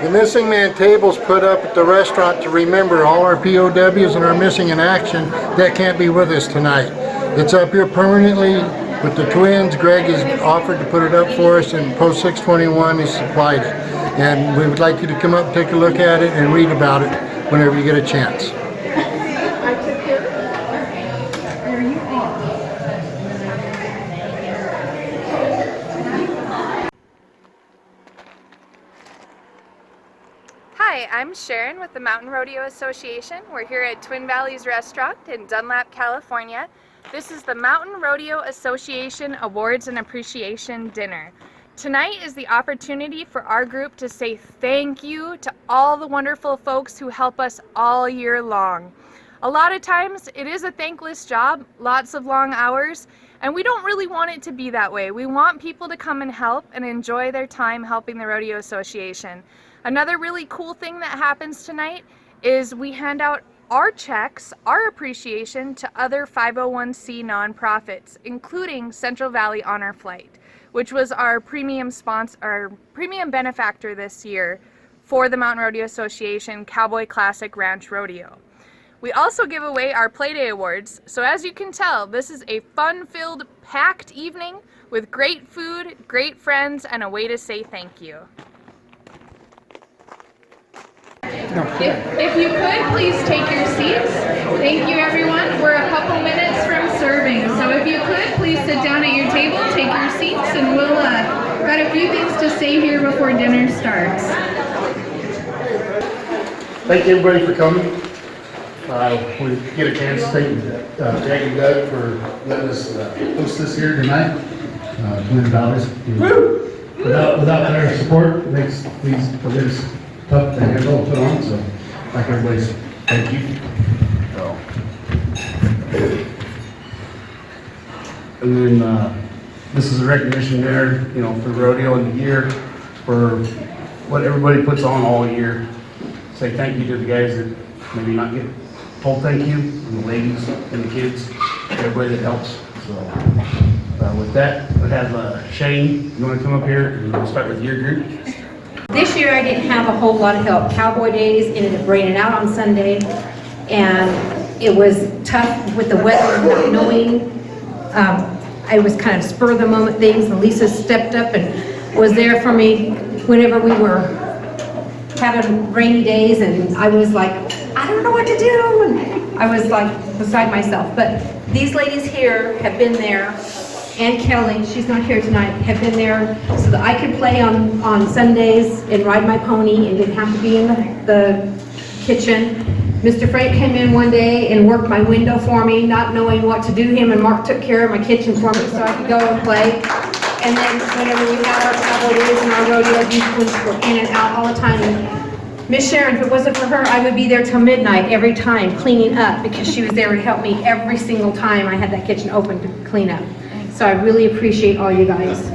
The Missing Man table's put up at the restaurant to remember all our POWs and our missing in action that can't be with us tonight. It's up here permanently with the twins. Greg has offered to put it up for us, and Post 621 has supplied it. And we would like you to come up and take a look at it and read about it whenever you get a chance. Hi, I'm Sharon with the Mountain Rodeo Association. We're here at Twin Valleys Restaurant in Dunlap, California. This is the Mountain Rodeo Association Awards and Appreciation Dinner. Tonight is the opportunity for our group to say thank you to all the wonderful folks who help us all year long. A lot of times it is a thankless job, lots of long hours, and we don't really want it to be that way. We want people to come and help and enjoy their time helping the Rodeo Association. Another really cool thing that happens tonight is we hand out our checks, our appreciation to other 501c nonprofits, including Central Valley Honor Flight, which was our premium benefactor this year for the Mountain Rodeo Association Cowboy Classic Ranch Rodeo. We also give away our Playday Awards, so as you can tell, this is a fun-filled, packed evening with great food, great friends, and a way to say thank you. If you could, please take your seats. Thank you, everyone. We're a couple minutes from serving, so if you could, please sit down at your table, take your seats, and we'll got a few things to say here before dinner starts. Thank you, everybody, for coming. We get a chance to thank Jack and Doug for letting us host this here tonight. Twin Valleys. Without their support, it makes these events tough to handle and put on, so like everybody's thank you. So. And then this is a recognition there, you know, for rodeo in the year, for what everybody puts on all year. Say thank you to the guys that maybe not get told thank you, and the ladies and the kids, everybody that helps. So with that, I have Shane, you want to come up here and we'll start with your group? This year I didn't have a whole lot of help. Cowboy Days ended up raining out on Sunday, and it was tough with the weather and not knowing. I was kind of spur of the moment things, and Lisa stepped up and was there for me whenever we were having rainy days, and I was like, I don't know what to do, and I was like beside myself. But these ladies here have been there, and Kelly, she's not here tonight, have been there so that I could play on Sundays and ride my pony and didn't have to be in the kitchen. Mr. Frank came in one day and worked my window for me, not knowing what to do. Him and Mark took care of my kitchen for me so I could go and play. And then whenever we had our cowboy days and our rodeo, these ones were in and out all the time. And Miss Sharon, if it wasn't for her, I would be there till midnight every time cleaning up, because she was there to help me every single time I had that kitchen open to clean up. So I really appreciate all you guys.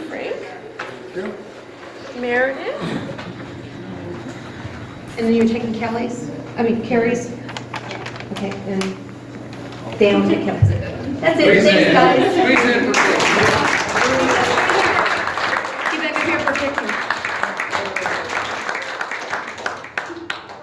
Frank? Meredith? And then you're taking Carrie's? Okay, and Dan will take Kelly's. That's it, thanks guys. Keep back up here for a picture.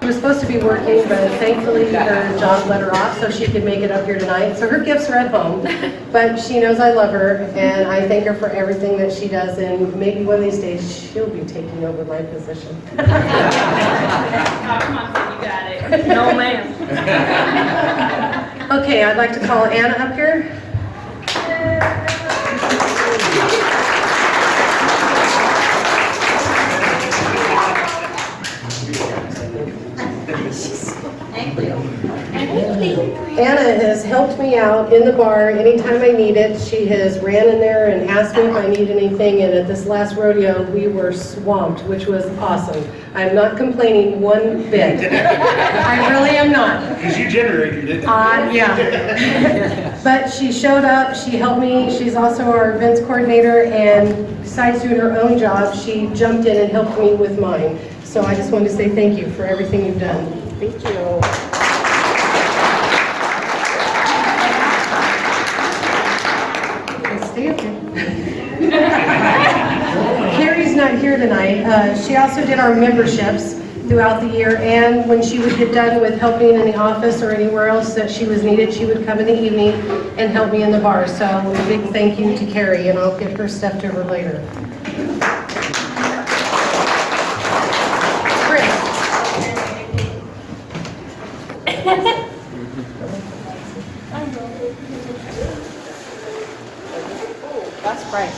She was supposed to be working, but thankfully her job let her off so she could make it up here tonight. So her gifts are at home, but she knows I love her, and I thank her for everything that she does, and maybe one of these days she'll be taking over my position. Come on, you got it. No, ma'am. Okay, I'd like to call Anna up here. Anna has helped me out in the bar anytime I need it. She has ran in there and asked me if I need anything, and at this last rodeo we were swamped, which was awesome. I'm not complaining one bit. I really am not. Because you generated it. Yeah. But she showed up, she helped me, she's also our events coordinator, and besides doing her own job, she jumped in and helped me with mine. So I just wanted to say thank you for everything you've done. Thank you. tonight. She also did our memberships throughout the year, and when she would get done with helping in the office or anywhere else that she was needed, she would come in the evening and help me in the bar. So a big thank you to Carrie, and I'll get her stuff to her later. That's right.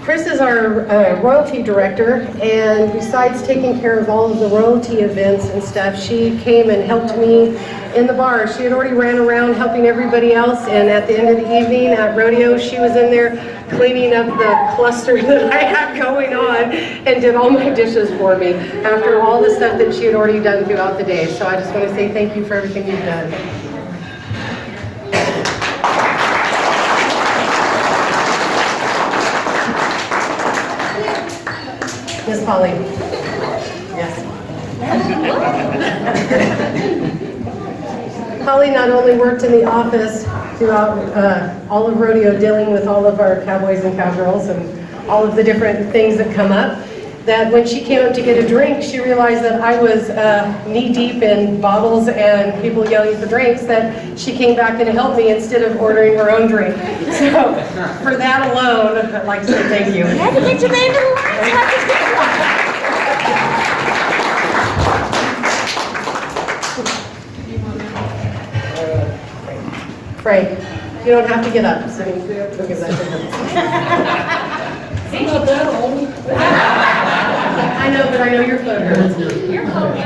Chris is our royalty director, and besides taking care of all of the royalty events and stuff, she came and helped me in the bar. She had already ran around helping everybody else, and at the end of the evening at rodeo, she was in there cleaning up the cluster that I had going on and did all my dishes for me after all the stuff that she had already done throughout the day. So I just want to say thank you for everything you've done. Miss Polly. Yes. Polly not only worked in the office throughout all of rodeo, dealing with all of our cowboys and cowgirls and all of the different things that come up, that when she came up to get a drink, she realized that I was knee-deep in bottles and people yelling for drinks, that she came back and helped me instead of ordering her own drink. So for that alone, I'd like to say thank you. You had to get your name in the line. You had to get one. Frank, you don't have to get up, so you go give that to him. I know, but I know your phone hurts.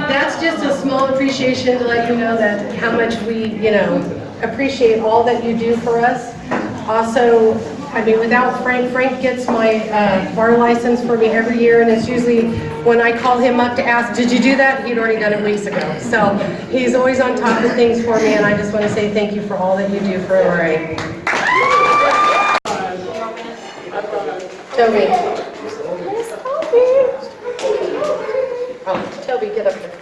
That's just a small appreciation to let you know that how much we, appreciate all that you do for us. Also, I mean, without Frank gets my bar license for me every year, and it's usually when I call him up to ask, did you do that? He'd already done it weeks ago. So he's always on top of things for me, and I just want to say thank you for all that you do for MRA. Toby. Oh, Toby, get up here.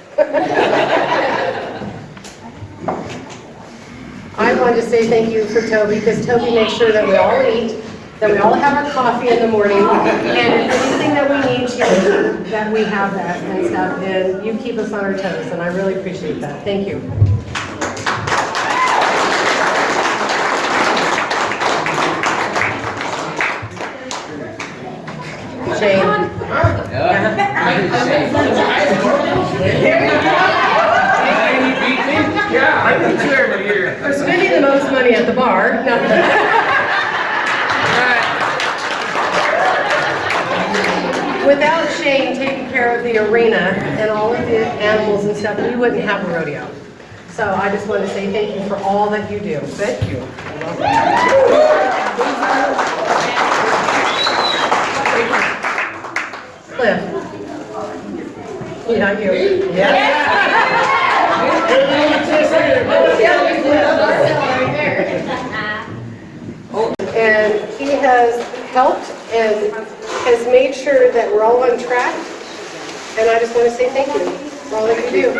I wanted to say thank you for Toby, because Toby makes sure that we all eat, that we all have our coffee in the morning, and if anything that we need, she makes sure that we have that and stuff, and you keep us on our toes, and I really appreciate that. Thank you. Shane. Yeah, I do too every year. We're spending the most money at the bar. No. Without Shane taking care of the arena and all of the animals and stuff, we wouldn't have a rodeo. So I just want to say thank you for all that you do. Thank you. Cliff. Yeah, you. Yeah. And he has helped and has made sure that we're all on track. And I just want to say thank you for all that you do.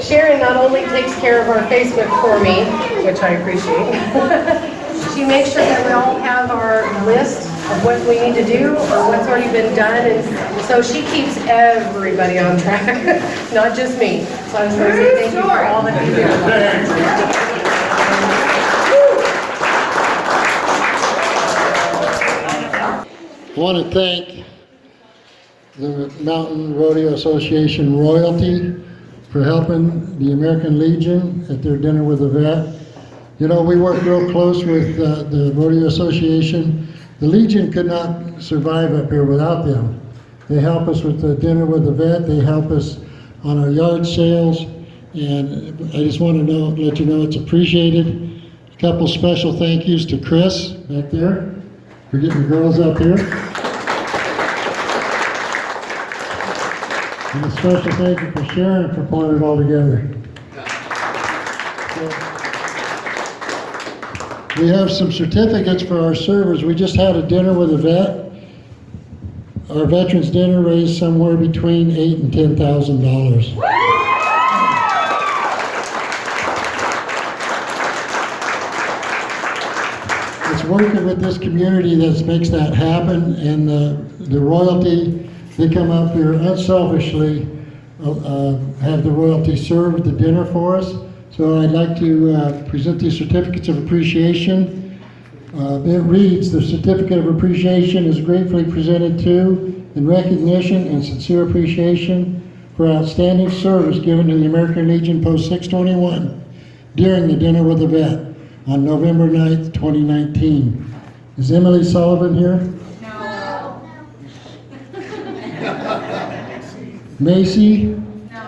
Sharon not only takes care of our Facebook for me, which I appreciate, she makes sure that we all have our list of what we need to do or what's already been done, and so she keeps everybody on track, not just me. So I just want to say thank you for all that you do. I want to thank the Mountain Rodeo Association royalty for helping the American Legion at their dinner with the vet. You know, we work real close with the Rodeo Association. The Legion could not survive up here without them. They help us with the dinner with the vet. They help us on our yard sales. And I just want to let you know it's appreciated. A couple special thank yous to Chris back there for getting the girls up here. And a special thank you for Sharon for pulling it all together. We have some certificates for our servers. We just had a dinner with a vet our Veterans Dinner raised somewhere between $8,000 and $10,000. It's working with this community that makes that happen, and the royalty, they come up here unselfishly, have the royalty serve the dinner for us. So I'd like to present these certificates of appreciation. It reads, the certificate of appreciation is gratefully presented to in recognition and sincere appreciation for outstanding service given to the American Legion Post 621 during the Dinner with a Vet on November 9th, 2019. Is Emily Sullivan here? No. Macy? No.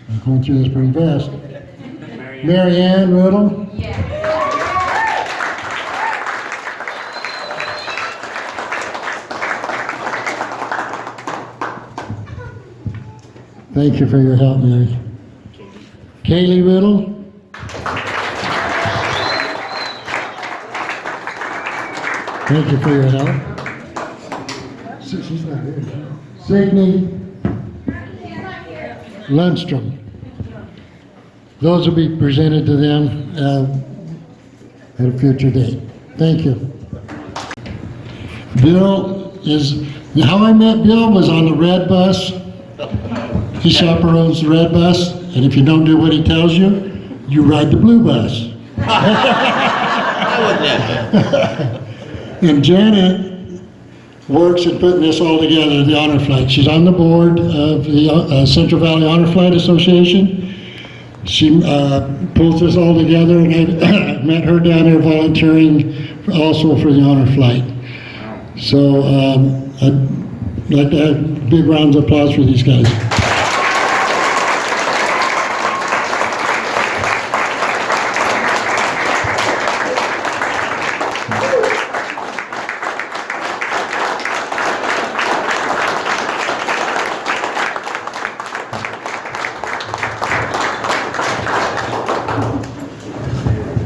I'm going through this pretty fast. Mary Ann Riddle? Yeah. Thank you for your help, Mary. Kaylee Riddle? Thank you for your help. She's not here. Signe Lundstrom. Those will be presented to them at a future date. Thank you. Bill is, how I met Bill was on the red bus. He chaperones the red bus, and if you don't do what he tells you, you ride the blue bus. And Janet works at putting this all together, the honor flight. She's on the board of the Central Valley Honor Flight Association. She pulls this all together, and I met her down there volunteering also for the honor flight. So I'd like to have big rounds of applause for these guys.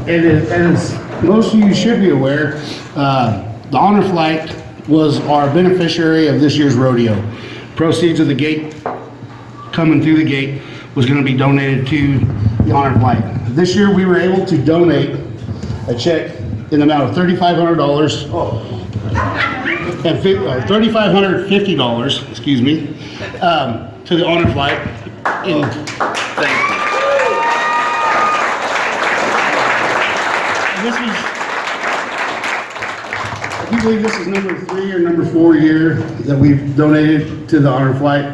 And as most of you should be aware, the honor flight was our beneficiary of this year's rodeo. Proceeds of the gate, coming through the gate, was going to be donated to the honor flight. This year we were able to donate a check in the amount of $3,500 and $3,550, excuse me, to the honor flight. This was, I do believe this is number 3 or number 4 year that we've donated to the honor flight,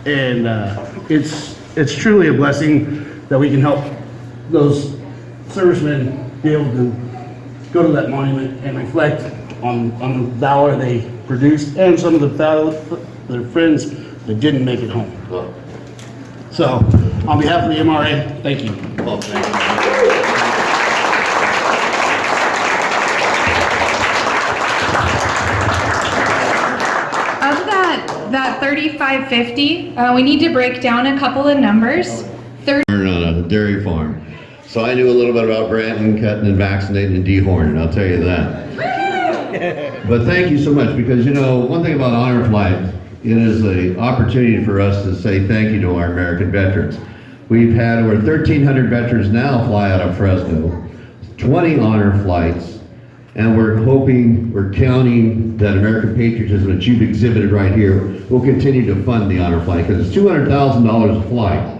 and it's truly a blessing that we can help those servicemen be able to go to that monument and reflect on the valor they produced and some of their friends that didn't make it home. So, on behalf of the MRA, thank you. Well, thank you. That 3550, we need to break down a couple of numbers. On a dairy farm. So I knew a little bit about branding, cutting and vaccinating and dehorning, I'll tell you that. But thank you so much, because you know, one thing about Honor Flight, it is an opportunity for us to say thank you to our American veterans. We've had over 1,300 veterans now fly out of Fresno, 20 honor flights, and we're counting that American patriotism that you've exhibited right here will continue to fund the honor flight, because it's $200,000 a flight.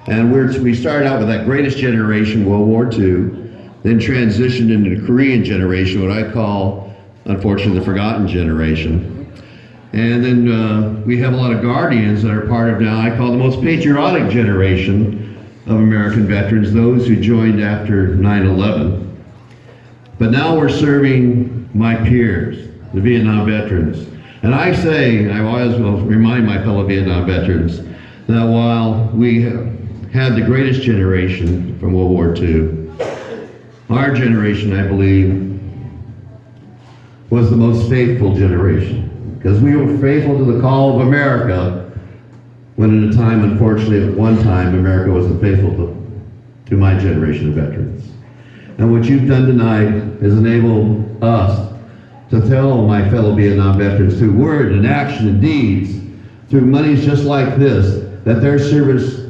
And we started out with that greatest generation, World War II, then transitioned into the Korean generation, what I call, unfortunately, the forgotten generation. And then we have a lot of guardians that are part of now, I call the most patriotic generation of American veterans, those who joined after 9/11. But now we're serving my peers, the Vietnam veterans. And I say, I always will remind my fellow Vietnam veterans, that while we had the greatest generation from World War II, our generation, I believe, was the most faithful generation. Because we were faithful to the call of America, when at a time, unfortunately, at one time, America wasn't faithful to my generation of veterans. And what you've done tonight is enable us to tell my fellow Vietnam veterans through word and action and deeds, through monies just like this, that their service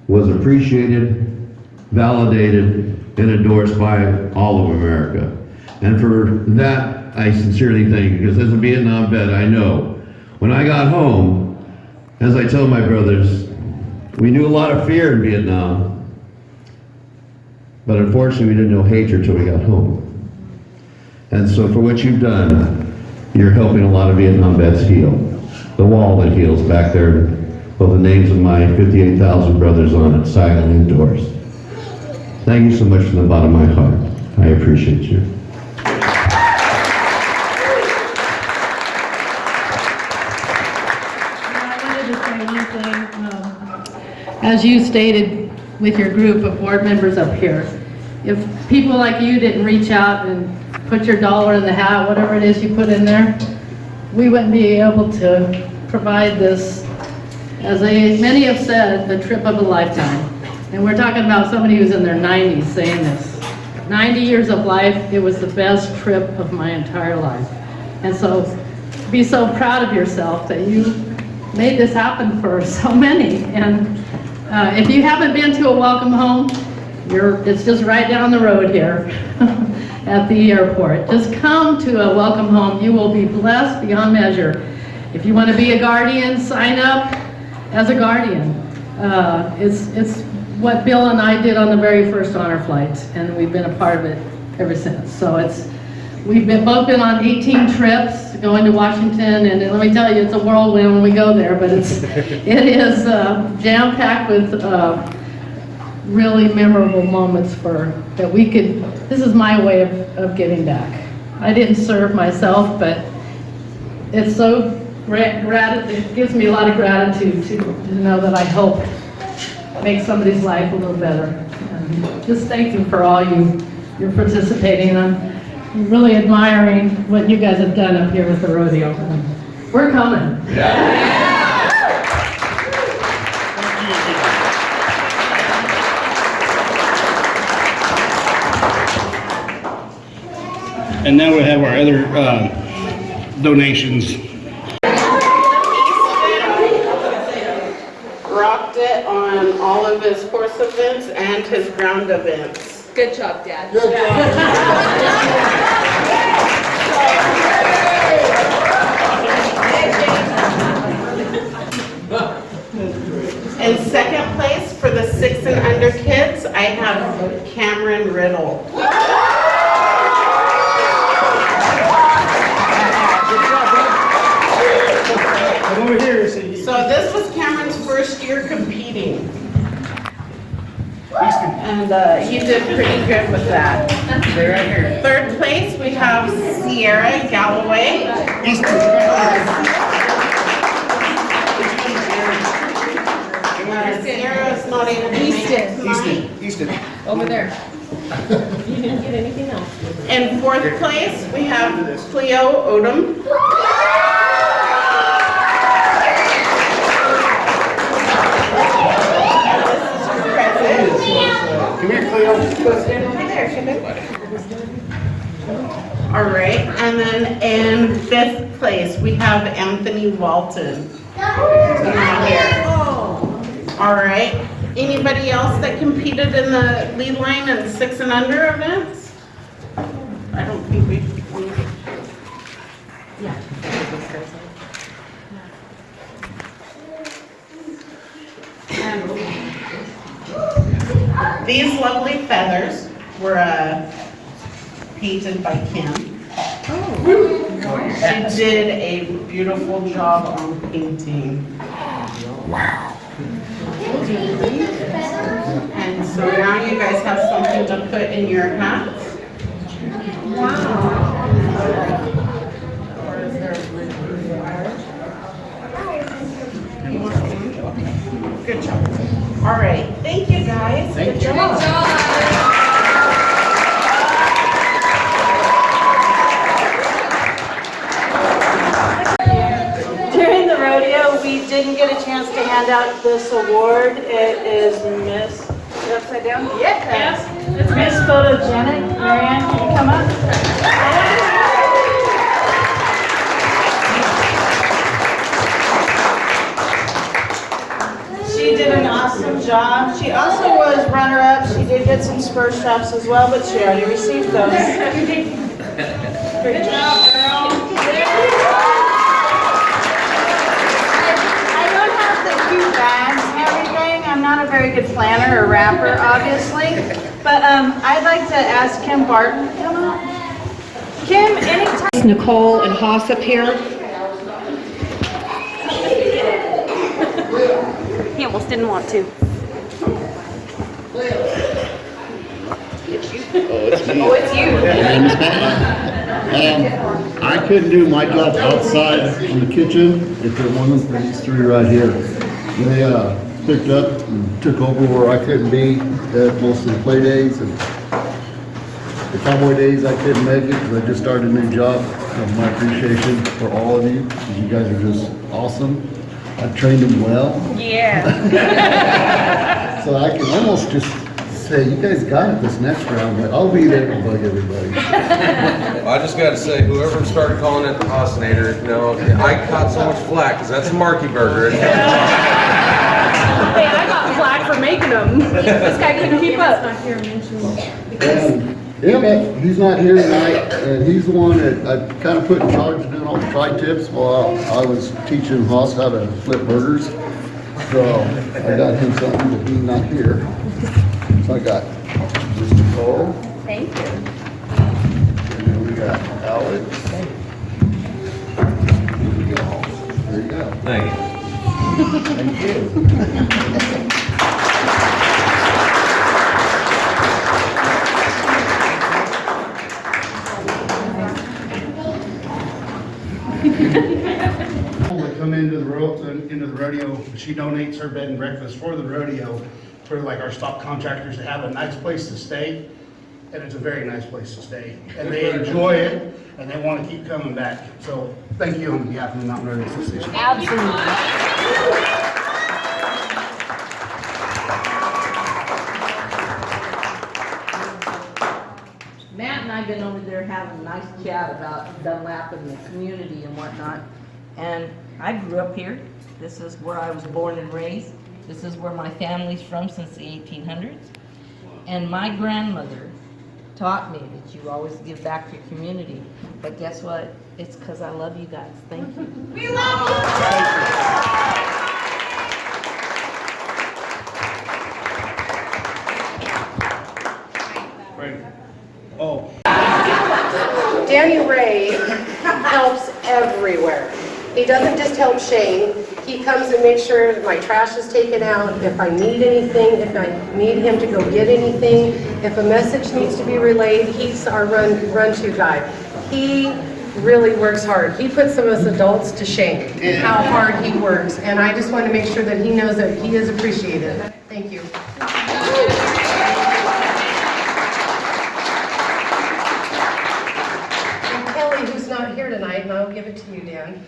was appreciated, validated, and endorsed by all of America. And for that, I sincerely thank you, because as a Vietnam vet, I know when I got home, as I tell my brothers, we knew a lot of fear in Vietnam, but unfortunately we didn't know hatred till we got home. And so for what you've done, you're helping a lot of Vietnam vets heal. The wall that heals back there, with the names of my 58,000 brothers on it, silently endorsed. Thank you so much from the bottom of my heart. I appreciate you. As you stated with your group of board members up here, if people like you didn't reach out and put your dollar in the hat, whatever it is you put in there, we wouldn't be able to provide this, as many have said, the trip of a lifetime. And we're talking about somebody who's in their 90s saying this. 90 years of life, it was the best trip of my entire life. And so be so proud of yourself that you made this happen for so many. And if you haven't been to a welcome home, it's just right down the road here at the airport. Just come to a welcome home. You will be blessed beyond measure. If you want to be a guardian, sign up as a guardian. It's what Bill and I did on the very first honor flight, and we've been a part of it ever since. So we've both been on 18 trips going to Washington, and let me tell you, it's a whirlwind when we go there, but it is jam-packed with really memorable moments that we could. This is my way of giving back. I didn't serve myself, but it's so it gives me a lot of gratitude to know that I helped make somebody's life a little better. And just thank you for all you're participating. I'm really admiring what you guys have done up here with the rodeo. We're coming. And now we have our other donations. Rocked it on all of his horse events and his ground events. Good job, Dad. Good In second place for the 6 and under kids, I have Cameron Riddle. Over here, So this was Cameron's first year competing. And he did pretty good with that. Stay right here. Third place, we have Sierra Galloway. Sierra's not able to make it tonight. Easton. Over there. You didn't get anything else. In fourth place, we have Cleo Odom. Come here, Cleo. All right, and then in fifth place, we have Anthony Walton. Not here. All right, anybody else that competed in the lead line and 6 and under events? I don't think we. These lovely feathers were painted by Kim. She did a beautiful job on painting. Wow. And so now you guys have something to put in your hats. Wow. Good job. All right, thank you guys. Good job. During the rodeo, we didn't get a chance to hand out this award. It is Miss, upside down? Yes. It's Miss Photogenic. Marianne, can you come up? She did an awesome job. She also was runner-up. She did get some spur straps as well, but she already received those. Good job, girl. I don't have the cute bags and everything. I'm not a very good planner or wrapper, obviously. But I'd like to ask Kim Barton to come up. Kim, anytime. Nicole and Haas up here. He almost didn't want to. I couldn't do my job outside in the kitchen if it wasn't for these three right here. They picked up and took over where I couldn't be at most of the play days, and the cowboy days I couldn't make it because I just started a new job. So my appreciation for all of you, because you guys are just awesome. I've trained them well. Yeah. So I can almost just say, you guys got it this next round, but I'll be there to bug everybody. Well, I just got to say, whoever started calling it the Hausnator, I caught so much flack because that's a Marky Burger. Hey, I got flack for making them. This guy couldn't keep up. And Emmett, he's not here tonight, and he's the one that I kind of put in charge of doing all the tri-tips while I was teaching Haas how to flip burgers. So I got him something, but he's not here. So I got just Nicole. Thank you. And then we got Alex. There we go. There you go. Thank you. Thank you. That come into the rodeo, she donates her bed and breakfast for the rodeo, for like our stock contractors to have a nice place to stay, and it's a very nice place to stay, and they enjoy it, and they want to keep coming back. So thank you on behalf of the Mountain Rodeo Association. Matt and I have been over there having a nice chat about Dunlap and the community and whatnot. And I grew up here. This is where I was born and raised. This is where my family's from since the 1800s. And my grandmother taught me that you always give back to your community. But guess what? It's because I love you guys. Thank you. We love you. Oh. Danny Ray helps everywhere. He doesn't just help Shane, he comes and makes sure that my trash is taken out, if I need anything, if I need him to go get anything, if a message needs to be relayed, he's our run-to guy. He really works hard. He puts some of us adults to shame, how hard he works, and I just want to make sure that he knows that he is appreciated. Thank you. Who's not here tonight, and I'll give it to you, Dan.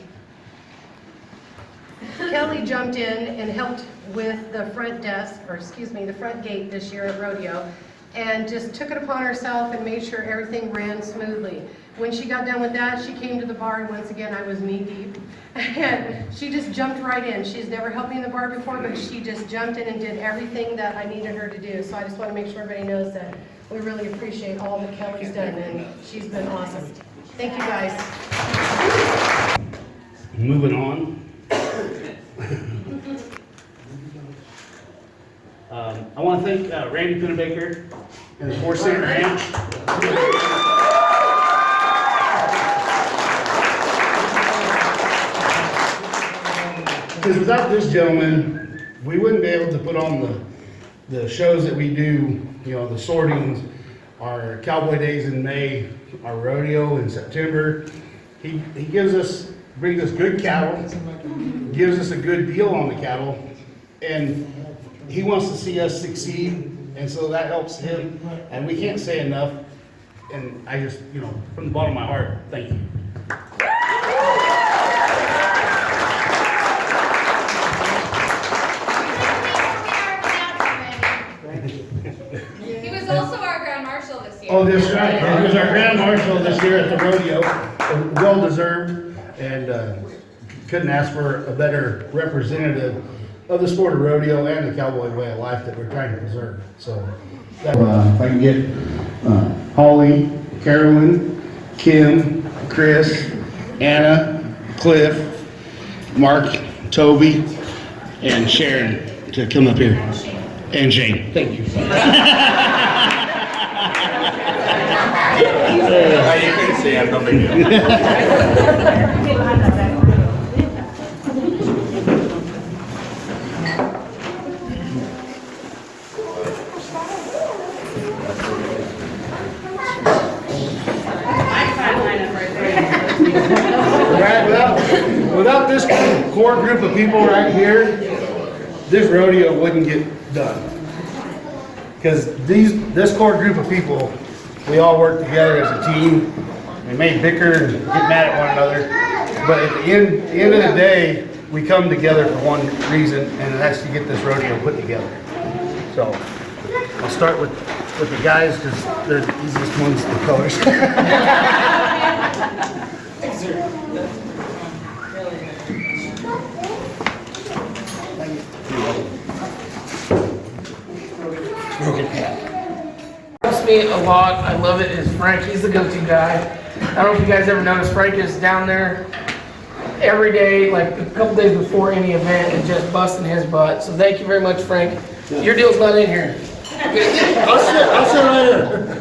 Kelly jumped in and helped with the front desk, or excuse me, the front gate this year at rodeo, and just took it upon herself and made sure everything ran smoothly. When she got done with that, she came to the bar, and once again, I was knee deep, and she just jumped right in. She's never helped me in the bar before, but she just jumped in and did everything that I needed her to do. So I just want to make sure everybody knows that we really appreciate all that Kelly's done, and she's been awesome. Thank you, guys. Moving on. I want to thank Randy Pennebaker and the 4 Cent Ranch. Because without this gentleman, we wouldn't be able to put on the shows that we do, the sortings, our cowboy days in May, our rodeo in September. He brings us good cattle, gives us a good deal on the cattle, and he wants to see us succeed, and so that helps him, and we can't say enough, and I just, from the bottom of my heart, thank you. He was also our Grand Marshal this year. Oh, that's right. He was our Grand Marshal this year at the rodeo, well deserved, and couldn't ask for a better representative of the sport of rodeo and the cowboy way of life that we're trying to preserve. So, if I can get Holly, Carolyn, Kim, Chris, Anna, Cliff, Mark, Toby, and Sharon to come up here. And Shane. Thank you. You couldn't see, I'm no big deal. Without this core group of people right here, this rodeo wouldn't get done. Because this core group of people, we all work together as a team. We may bicker and get mad at one another, but at the end of the day, we come together for one reason, and that's to get this rodeo put together. So I'll start with the guys because they're the easiest ones to colors. Helps me a lot. I love it. Is Frank? He's the go-to guy. I don't know if you guys ever noticed. Frank is down there every day, like a couple days before any event, and just busting his butt. So thank you very much, Frank. Your deal's not in here. I'll sit right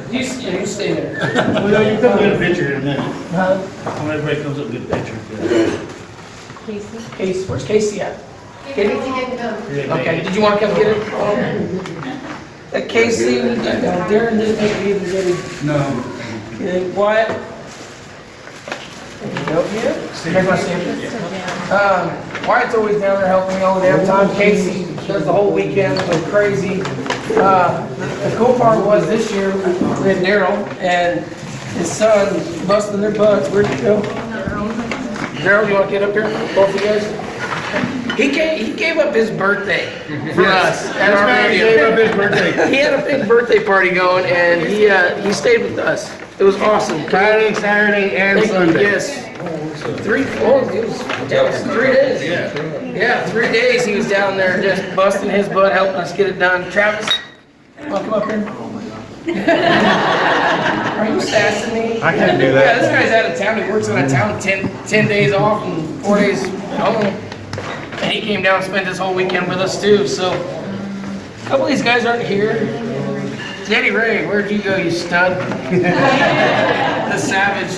here. You stay there. Well, no, you come get a picture in a minute. Huh? When everybody comes up and get a picture. Casey, where's Casey at? Katie? Okay, did you want to come get it? Casey, Darren didn't make it either, did he? No. Okay, Wyatt? Help you? Here's my stamper. Wyatt's always down there helping me all the damn time. Casey does the whole weekend, goes crazy. The cool part was this year, we had Daryl and his son busting their butts. Where'd you go? Daryl, you want to get up here? Both of you guys? He gave up his birthday for us at our radio. He gave up his birthday. He had a big birthday party going, and he stayed with us. It was awesome. Friday, Saturday, and Sunday. Yes. 3 days. Yeah, 3 days he was down there just busting his butt, helping us get it done. Travis, want to come up here? Are you sassing me? I can't do that. Yeah, this guy's out of town. He works out of town 10 days off and 4 days home. And he came down and spent his whole weekend with us too. So a couple of these guys aren't here. Daddy Ray, where'd you go, you stud? The savage.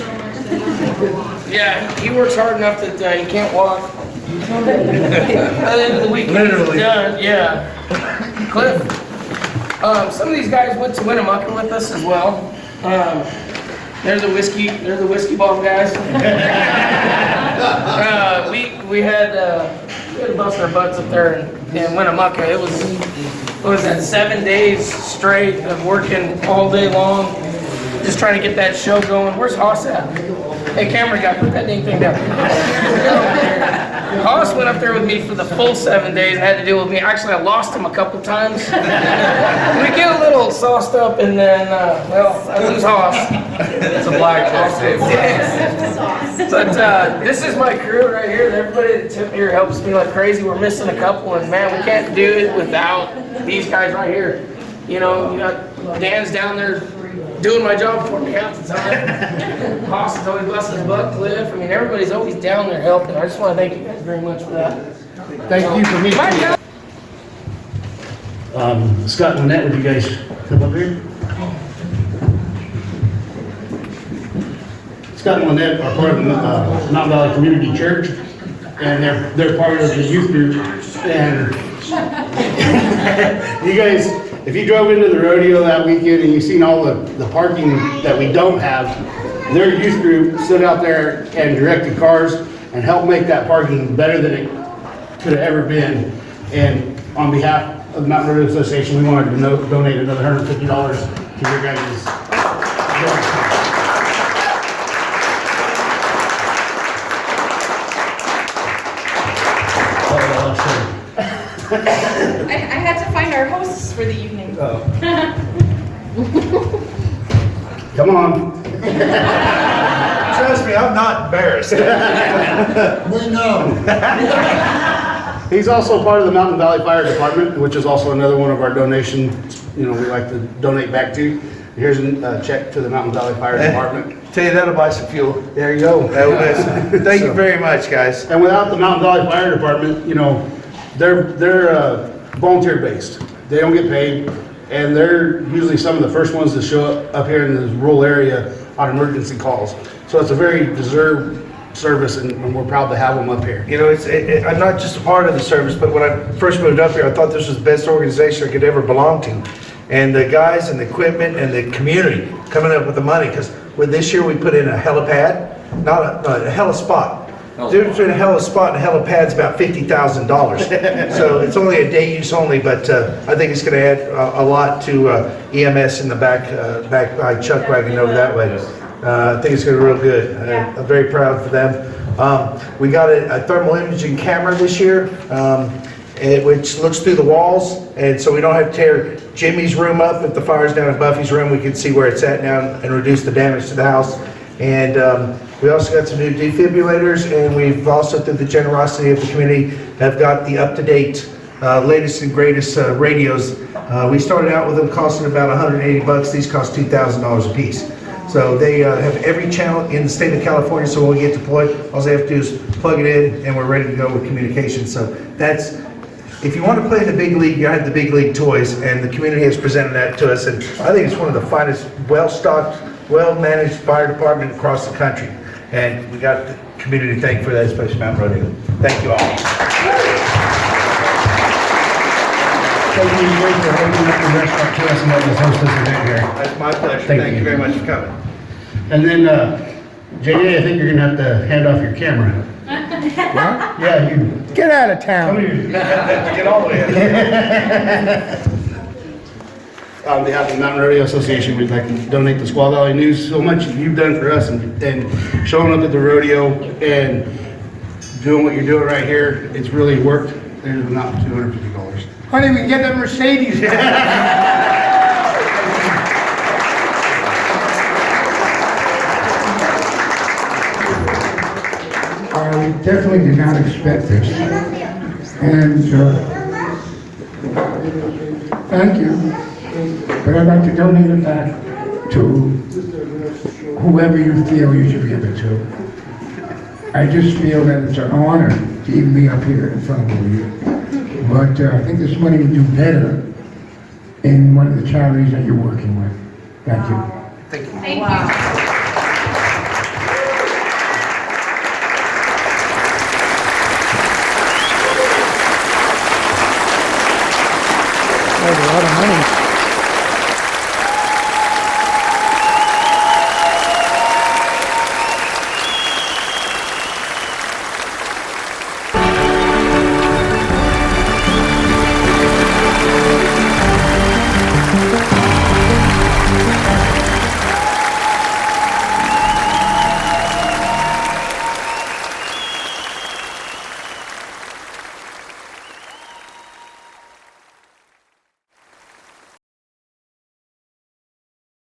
Yeah, he works hard enough that he can't walk. By the end of the weekend, he's done. Yeah. Cliff. Some of these guys went to Winnemucca with us as well. They're the whiskey ball guys. We had to bust our butts up there in Winnemucca. It was 7 days straight of working all day long, just trying to get that show going. Where's Hoss at? Hey, camera guy, put that dang thing down. Hoss went up there with me for the full 7 days and had to deal with me. Actually, I lost him a couple times. We get a little sauced up, and then, I lose Hoss. It's a black sauce. But this is my crew right here. Everybody that here helps me like crazy. We're missing a couple, and man, we can't do it without these guys right here. You know, Dan's down there doing my job for me half the time. Hoss is always busting his butt, Cliff. I mean, everybody's always down there helping. I just want to thank you guys very much for that. Thank you for me. Scott and Lynette, would you guys come up here? Scott and Lynette are part of the Mountain Valley Community Church, and they're part of the youth group. And you guys, if you drove into the rodeo that weekend and you've seen all the parking that we don't have, their youth group stood out there and directed cars and helped make that parking better than it could have ever been. And on behalf of the Mountain Rodeo Association, we wanted to donate another $150 to your guys'. I had to find our hosts for the evening. Come on. Trust me, I'm not embarrassed. We know. He's also part of the Mountain Valley Fire Department, which is also another one of our donations, we like to donate back to. Here's a check to the Mountain Valley Fire Department. Tell you that'll buy some fuel. There you go. Thank you very much, guys. And without the Mountain Valley Fire Department, they're volunteer based. They don't get paid, and they're usually some of the first ones to show up here in this rural area on emergency calls. So it's a very deserved service, and we're proud to have them up here. I'm not just a part of the service, but when I first moved up here, I thought this was the best organization I could ever belong to. And the guys and the equipment and the community coming up with the money, because this year we put in a helipad, not a heli-spot. The difference between a heli-spot and a helipad's about $50,000. So it's only a day use only, but I think it's going to add a lot to EMS in the back by Chuck wagon over that way. I think it's going to be real good. I'm very proud for them. We got a thermal imaging camera this year, which looks through the walls, and so we don't have to tear Jimmy's room up. If the fire's down in Buffy's room, we can see where it's at now and reduce the damage to the house. And we also got some new defibrillators, and we've also, through the generosity of the community, have got the up-to-date latest and greatest radios. We started out with them costing about $180. These cost $2,000 a piece. So they have every channel in the state of California, so when we get deployed, all they have to do is plug it in and we're ready to go with communication. So that's, if you want to play in the big league, you have the big league toys, and the community has presented that to us, and I think it's one of the finest, well-stocked, well-managed fire department across the country. And we got the community to thank for that, especially Mountain Rodeo. Thank you all. Thank you for opening up the restaurant to us and letting us host this event here. That's my pleasure. Thank you very much for coming. And then, JD, I think you're gonna have to hand off your camera. What? Yeah, you. Get out of town. Come here. Get all the way in. On behalf of the Mountain Rodeo Association, we'd like to donate to Squaw Valley News. So much you've done for us, and showing up at the rodeo and doing what you're doing right here. It's really worked. There's not $250. Honey, we can get that Mercedes. I definitely did not expect this. And thank you. But I'd like to donate it back to whoever you feel you should give it to. I just feel that it's an honor to even be up here in front of you. But I think this money would do better in one of the charities that you're working with. Thank you. Thank you. Thank you. That's a lot of money.